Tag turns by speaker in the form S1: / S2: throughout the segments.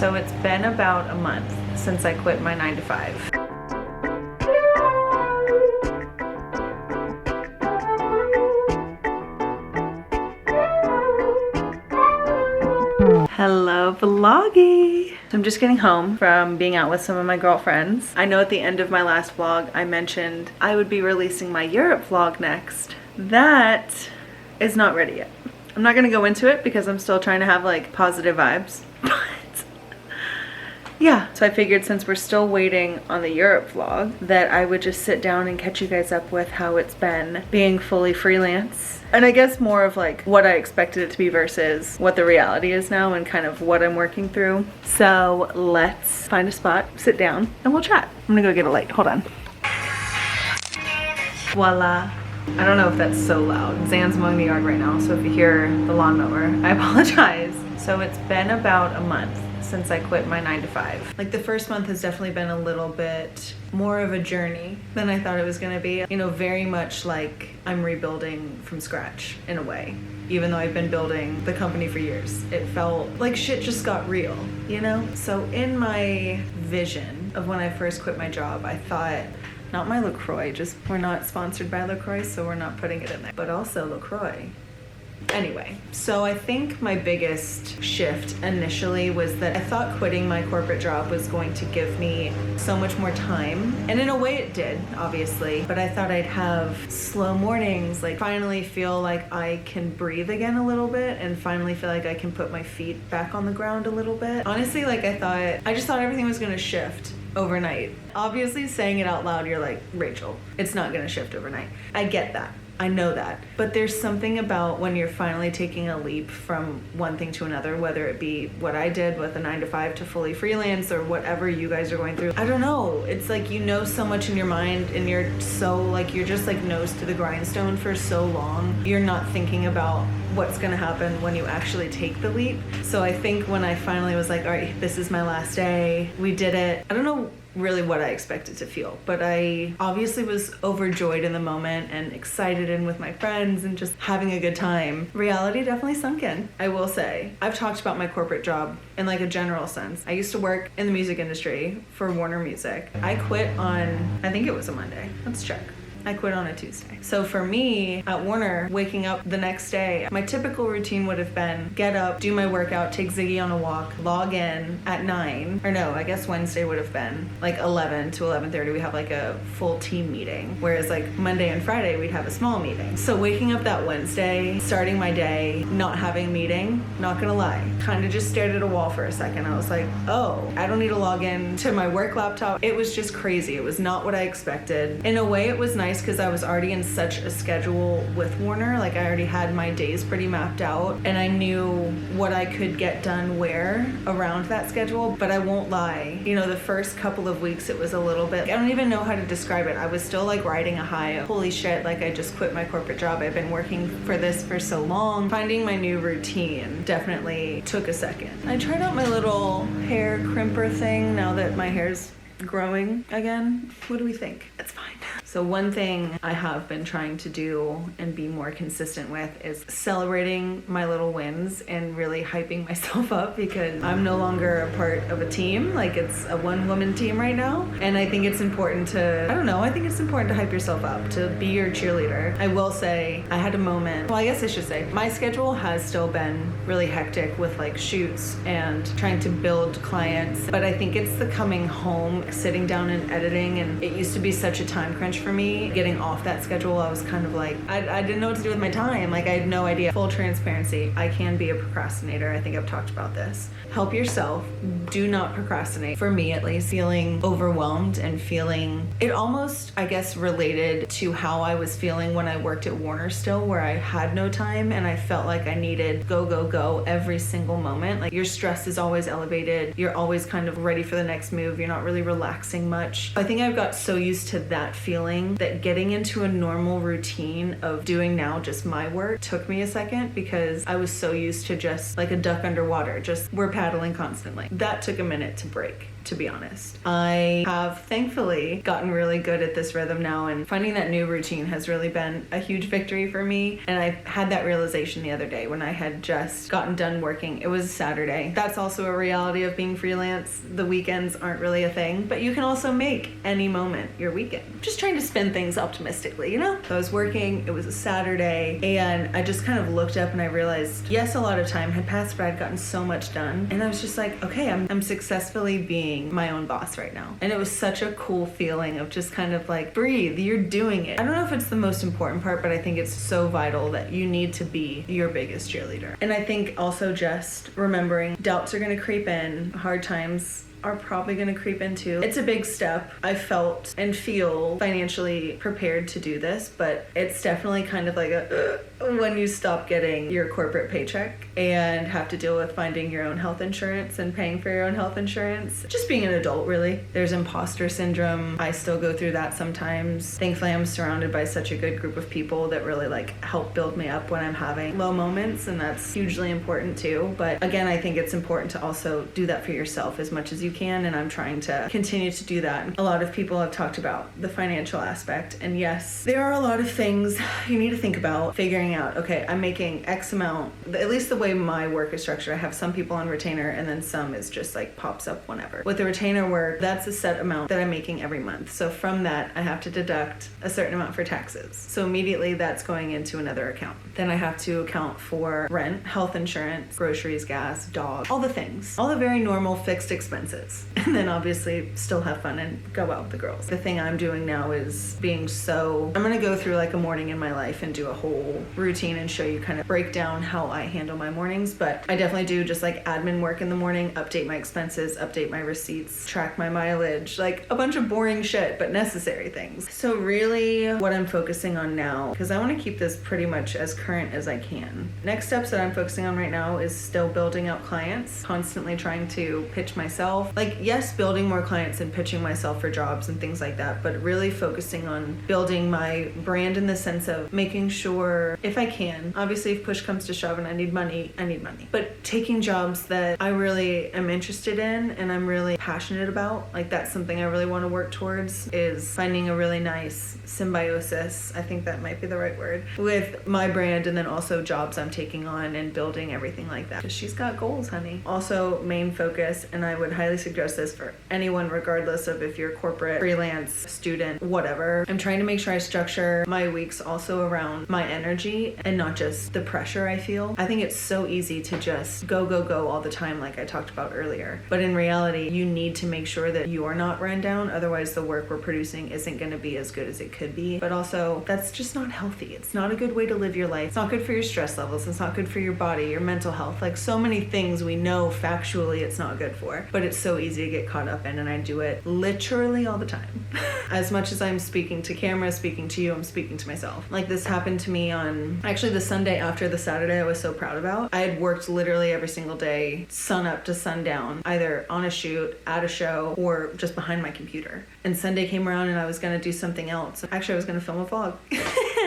S1: So it's been about a month since I quit my 9 to 5. Hello vloggy! I'm just getting home from being out with some of my girlfriends. I know at the end of my last vlog I mentioned I would be releasing my Europe vlog next. That is not ready yet. I'm not gonna go into it because I'm still trying to have like positive vibes. But yeah, so I figured since we're still waiting on the Europe vlog that I would just sit down and catch you guys up with how it's been being fully freelance. And I guess more of like what I expected it to be versus what the reality is now and kind of what I'm working through. So let's find a spot, sit down, and we'll chat. I'm gonna go get a light, hold on. Voila. I don't know if that's so loud. Zan's mowing the yard right now, so if you hear the lawnmower, I apologize. So it's been about a month since I quit my 9 to 5. Like the first month has definitely been a little bit more of a journey than I thought it was gonna be. You know, very much like I'm rebuilding from scratch in a way. Even though I've been building the company for years, it felt like shit just got real, you know? So in my vision of when I first quit my job, I thought, not my LaCroix, just we're not sponsored by LaCroix, so we're not putting it in there, but also LaCroix. Anyway, so I think my biggest shift initially was that I thought quitting my corporate job was going to give me so much more time. And in a way it did, obviously, but I thought I'd have slow mornings, like finally feel like I can breathe again a little bit and finally feel like I can put my feet back on the ground a little bit. Honestly, like I just thought everything was gonna shift overnight. Obviously saying it out loud, you're like, Rachel, it's not gonna shift overnight. I get that. I know that. But there's something about when you're finally taking a leap from one thing to another, whether it be what I did with a 9 to 5 to fully freelance or whatever you guys are going through. I don't know. It's like you know so much in your mind and you're so like, you're just like nose to the grindstone for so long. You're not thinking about what's gonna happen when you actually take the leap. So I think when I finally was like, all right, this is my last day, we did it. I don't know really what I expected to feel, but I obviously was overjoyed in the moment and excited and with my friends and just having a good time. Reality definitely sunk in, I will say. I've talked about my corporate job in like a general sense. I used to work in the music industry for Warner Music. I quit on, I think it was a Monday. Let's check. I quit on a Tuesday. So for me at Warner, waking up the next day, my typical routine would have been get up, do my workout, take Ziggy on a walk, log in at 9, or no, I guess Wednesday would have been like 11 to 11:30. We have like a full team meeting. Whereas like Monday and Friday, we'd have a small meeting. So waking up that Wednesday, starting my day, not having a meeting, not gonna lie, kind of just stared at a wall for a second. I was like, oh, I don't need to log in to my work laptop. It was just crazy. It was not what I expected. In a way, it was nice because I was already in such a schedule with Warner. Like I already had my days pretty mapped out and I knew what I could get done where around that schedule. But I won't lie, you know, the first couple of weeks it was a little bit, I don't even know how to describe it. I was still like riding a high of holy shit, like I just quit my corporate job. I've been working for this for so long. Finding my new routine definitely took a second. I tried out my little hair crimper thing now that my hair's growing again. What do we think? It's fine. So one thing I have been trying to do and be more consistent with is celebrating my little wins and really hyping myself up because I'm no longer a part of a team. Like it's a one-woman team right now. And I think it's important to, I don't know, I think it's important to hype yourself up, to be your cheerleader. I will say I had a moment, well, I guess I should say, my schedule has still been really hectic with like shoots and trying to build clients. But I think it's the coming home, sitting down and editing, and it used to be such a time crunch for me. Getting off that schedule, I was kind of like, I didn't know what to do with my time. Like I had no idea. Full transparency, I can be a procrastinator. I think I've talked about this. Help yourself. Do not procrastinate. For me at least, feeling overwhelmed and feeling, it almost, I guess, related to how I was feeling when I worked at Warner still, where I had no time and I felt like I needed go, go, go every single moment. Like your stress is always elevated. You're always kind of ready for the next move. You're not really relaxing much. I think I've got so used to that feeling feeling that getting into a normal routine of doing now just my work took me a second, because I was so used to just like a duck underwater, just we're paddling constantly. That took a minute to break, to be honest. I have thankfully gotten really good at this rhythm now, and finding that new routine has really been a huge victory for me. And I had that realization the other day when I had just gotten done working. It was Saturday. That's also a reality of being freelance. The weekends aren't really a thing, but you can also make any moment your weekend. Just trying to spin things optimistically, you know? So I was working, it was a Saturday, and I just kind of looked up and I realized, yes, a lot of time had passed, but I'd gotten so much done. And I was just like, okay, I'm successfully being my own boss right now. And it was such a cool feeling of just kind of like, breathe, you're doing it. I don't know if it's the most important part, but I think it's so vital that you need to be your biggest cheerleader. And I think also just remembering doubts are going to creep in, hard times are probably going to creep into. It's a big step. I felt and feel financially prepared to do this, but it's definitely kind of like when you stop getting your corporate paycheck and have to deal with finding your own health insurance and paying for your own health insurance. Just being an adult, really. There's imposter syndrome. I still go through that sometimes. Thankfully, I'm surrounded by such a good group of people that really like help build me up when I'm having low moments, and that's hugely important too. But again, I think it's important to also do that for yourself as much as you can, and I'm trying to continue to do that. A lot of people have talked about the financial aspect, and yes, there are a lot of things you need to think about figuring out, okay, I'm making X amount, at least the way my work is structured. I have some people on retainer, and then some is just like pops up whenever. With the retainer work, that's a set amount that I'm making every month. So from that, I have to deduct a certain amount for taxes. So immediately that's going into another account. Then I have to account for rent, health insurance, groceries, gas, dog, all the things, all the very normal fixed expenses. And then obviously still have fun and go out with the girls. The thing I'm doing now is I'm going to go through like a morning in my life and do a whole routine and show you, kind of break down how I handle my mornings. But I definitely do just like admin work in the morning, update my expenses, update my receipts, track my mileage, like a bunch of boring shit, but necessary things. So really what I'm focusing on now, because I want to keep this pretty much as current as I can. Next steps that I'm focusing on right now is still building out clients, constantly trying to pitch myself. Like, yes, building more clients and pitching myself for jobs and things like that, but really focusing on building my brand in the sense of making sure, if I can, obviously if push comes to shove and I need money, but taking jobs that I really am interested in and I'm really passionate about. Like, that's something I really want to work towards, is finding a really nice symbiosis, I think that might be the right word, with my brand and then also jobs I'm taking on and building everything like that. Because she's got goals, honey. Also, main focus, and I would highly suggest this for anyone regardless of if you're corporate, freelance, student, whatever. I'm trying to make sure I structure my weeks also around my energy and not just the pressure I feel. I think it's so easy to just go all the time, like I talked about earlier. But in reality, you need to make sure that you are not run down. Otherwise, the work we're producing isn't going to be as good as it could be. But also, that's just not healthy. It's not a good way to live your life. It's not good for your stress levels. It's not good for your body, your mental health. Like, so many things we know factually it's not good for, but it's so easy to get caught up in, and I do it literally all the time. As much as I'm speaking to camera, speaking to you, I'm speaking to myself. Like, this happened to me on actually the Sunday after the Saturday I was so proud about. I had worked literally every single day, sun up to sundown, either on a shoot, at a show, or just behind my computer. And Sunday came around and I was going to do something else. Actually, I was going to film a vlog.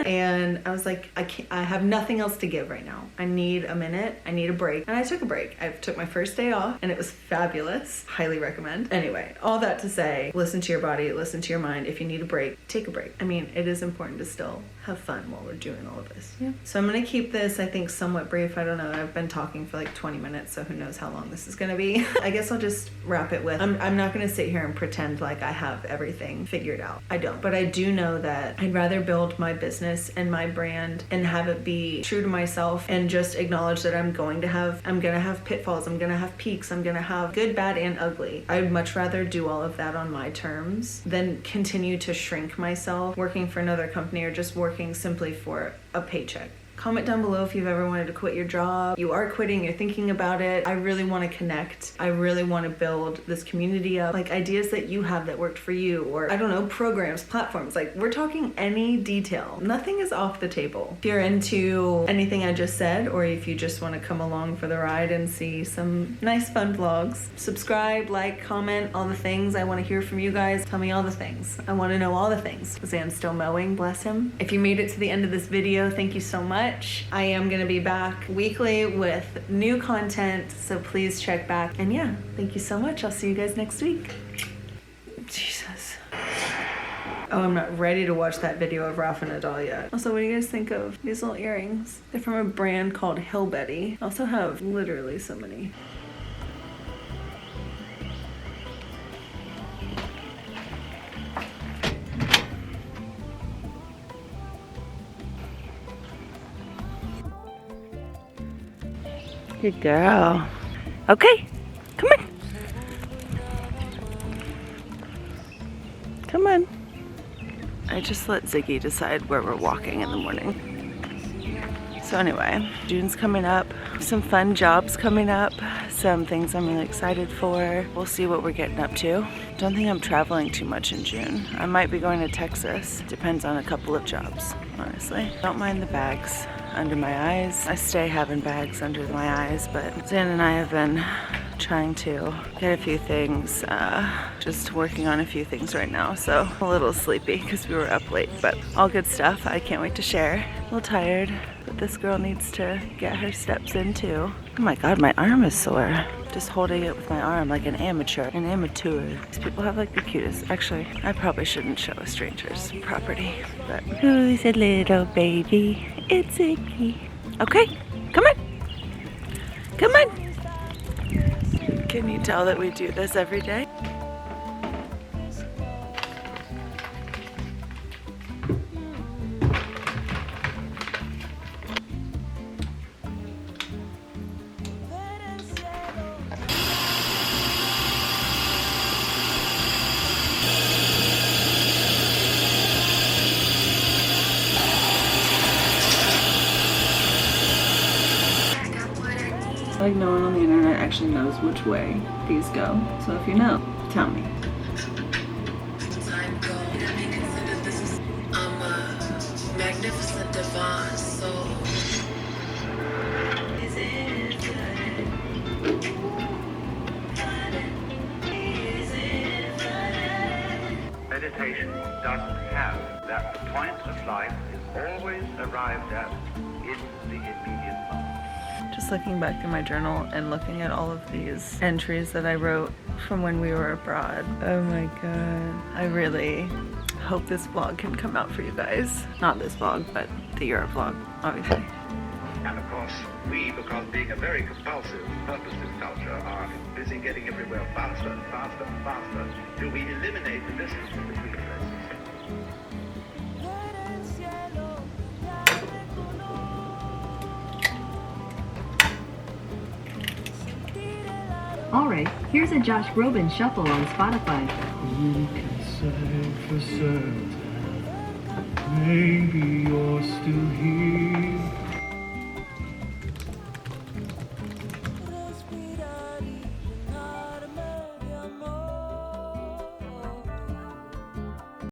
S1: And I was like, I have nothing else to give right now. I need a minute. I need a break. And I took a break. I took my first day off and it was fabulous. Highly recommend. Anyway, all that to say, listen to your body, listen to your mind. If you need a break, take a break. I mean, it is important to still have fun while we're doing all of this. Yeah. So I'm going to keep this, I think, somewhat brief. I don't know. I've been talking for like 20 minutes, so who knows how long this is going to be. I guess I'll just wrap it with, I'm not going to sit here and pretend like I have everything figured out. I don't. But I do know that I'd rather build my business and my brand and have it be true to myself and just acknowledge that I'm going to have pitfalls, I'm going to have peaks, I'm going to have good, bad, and ugly. I'd much rather do all of that on my terms than continue to shrink myself working for another company or just working simply for a paycheck Comment down below if you've ever wanted to quit your job. You are quitting, you're thinking about it. I really want to connect. I really want to build this community up. Like ideas that you have that worked for you, or I don't know, programs, platforms. Like we're talking any detail. Nothing is off the table. If you're into anything I just said, or if you just want to come along for the ride and see some nice fun vlogs, subscribe, like, comment, all the things. I want to hear from you guys. Tell me all the things. I want to know all the things. Zan's still mowing, bless him. If you made it to the end of this video, thank you so much. I am gonna be back weekly with new content, so please check back. And yeah, thank you so much. I'll see you guys next week. Jesus. Oh, I'm not ready to watch that video of Rafa Nadal yet. Also, what do you guys think of these little earrings? They're from a brand called Hill Betty. I also have literally so many. Good girl. Okay, come on. Come on. I just let Ziggy decide where we're walking in the morning. So anyway, June's coming up. Some fun jobs coming up. Some things I'm really excited for. We'll see what we're getting up to. Don't think I'm traveling too much in June. I might be going to Texas. Depends on a couple of jobs, honestly. Don't mind the bags under my eyes. I stay having bags under my eyes, but Zan and I have been trying to get a few things, just working on a few things right now, so I'm a little sleepy because we were up late, but all good stuff. I can't wait to share. A little tired, but this girl needs to get her steps in too. Oh my god, my arm is sore. Just holding it with my arm like an amateur. These people have like the cutest. Actually, I probably shouldn't show a stranger's property, but who's a little baby? It's Iggy. Okay, come on. Come on. Can you tell that we do this every day? Like no one on the internet actually knows which way these go. So if you know, tell me.
S2: I'm a magnificent divine soul.
S3: Meditation doesn't have that. The point of life is always arrived at in the immediate moment.
S1: Just looking back through my journal and looking at all of these entries that I wrote from when we were abroad. Oh my god. I really hope this vlog can come out for you guys. Not this vlog, but the Europe vlog, obviously.
S3: And of course, we, because being a very compulsive, purposeless culture, are busy getting everywhere faster and faster and faster till we eliminate the distance between places.
S4: Alright, here's a Josh Groban shuffle on Spotify.
S5: Who can say for certain? Maybe you're still here.